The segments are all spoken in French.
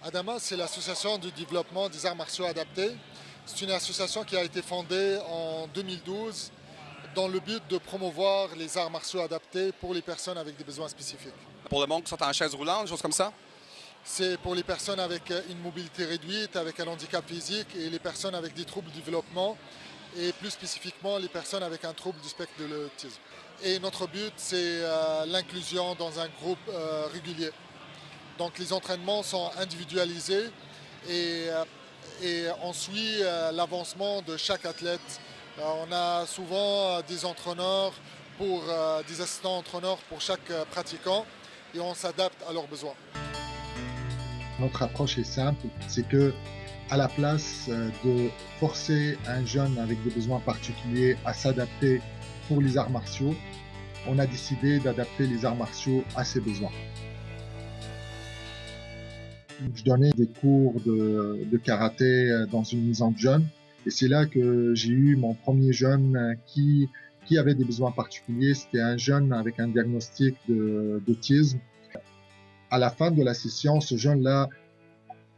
Adama, c'est l'association de développement des arts martiaux adaptés. C'est une association qui a été fondée en 2012 dans le but de promouvoir les arts martiaux adaptés pour les personnes avec des besoins spécifiques. Pour le monde qui sont en chaise roulante, des choses comme ça? C'est pour les personnes avec une mobilité réduite, avec un handicap physique et les personnes avec des troubles du développement et plus spécifiquement les personnes avec un trouble du spectre de l'autisme. Et notre but, c'est l'inclusion dans un groupe régulier. Donc les entraînements sont individualisés et on suit l'avancement de chaque athlète. On a souvent des entraîneurs des assistants entraîneurs pour chaque pratiquant et on s'adapte à leurs besoins. Notre approche est simple, c'est que à la place de forcer un jeune avec des besoins particuliers à s'adapter pour les arts martiaux, on a décidé d'adapter les arts martiaux à ses besoins. Je donnais des cours de karaté dans une maison de jeunes et c'est là que j'ai eu mon premier jeune qui avait des besoins particuliers. C'était un jeune avec un diagnostic d'autisme. À la fin de la session, ce jeune-là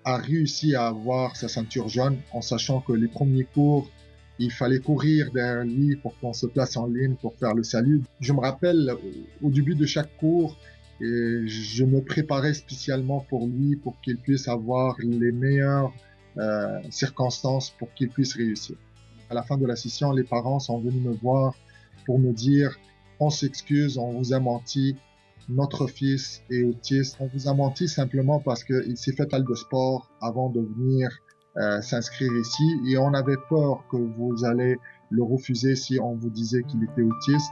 a réussi à avoir sa ceinture jaune en sachant que les premiers cours, il fallait courir derrière lui pour qu'on se place en ligne pour faire le salut. Je me rappelle, au début de chaque cours, et je me préparais spécialement pour lui, pour qu'il puisse avoir les meilleures circonstances pour qu'il puisse réussir. À la fin de la session, les parents sont venus me voir pour me dire « On s'excuse, on vous a menti, notre fils est autiste. On vous a menti simplement parce qu'il s'est fait salle de sport avant de venir s'inscrire ici et on avait peur que vous allez le refuser si on vous disait qu'il était autiste. »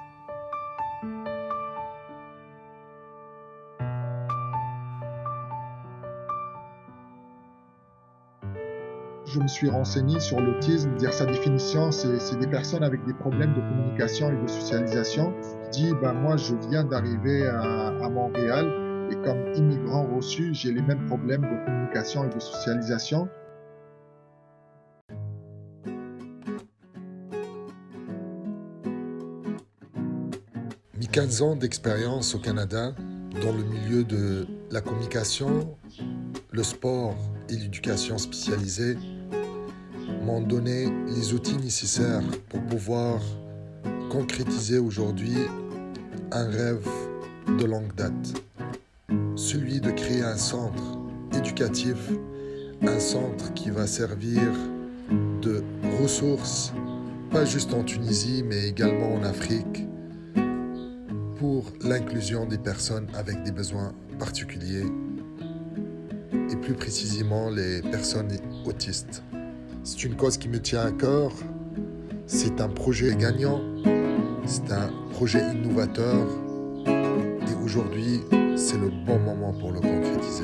Je me suis renseigné sur l'autisme, dire sa définition, c'est des personnes avec des problèmes de communication et de socialisation. Je dis, moi je viens d'arriver à Montréal et comme immigrant reçu, j'ai les mêmes problèmes de communication et de socialisation. Mis 15 ans d'expérience au Canada dans le milieu de la communication, le sport et l'éducation spécialisée m'ont donné les outils nécessaires pour pouvoir concrétiser aujourd'hui un rêve de longue date. Celui de créer un centre éducatif, un centre qui va servir de ressources, pas juste en Tunisie, mais également en Afrique, pour l'inclusion des personnes avec des besoins particuliers et plus précisément les personnes autistes. C'est une cause qui me tient à cœur, c'est un projet gagnant, c'est un projet innovateur et aujourd'hui c'est le bon moment pour le concrétiser.